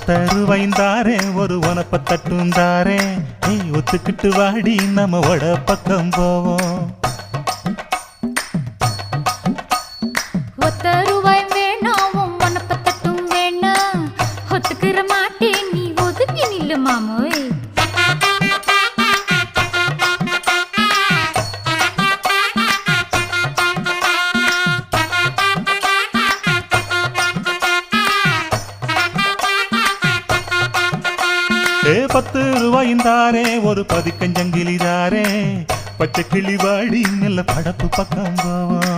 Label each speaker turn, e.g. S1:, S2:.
S1: ஒத்தருவைந்தாரே ஒரு உனப்ப தட்டுந்தாரே ஒத்துக்கிட்டு வாடி நம்ம வட பக்கம் போவோம்.
S2: ஒத்தருவாய் வேணாம் உனப்ப தட்டும் வேணாம் ஒத்துக்கிற மாட்டே நீ ஒதுங்கி நில்லு மாமோய்.
S1: ₹10 ஒரு பதிக்கஞ்சங்கிலிதாரே பச்சை கிளி வாடி நல்ல படப்பு பக்கம் போவோம்.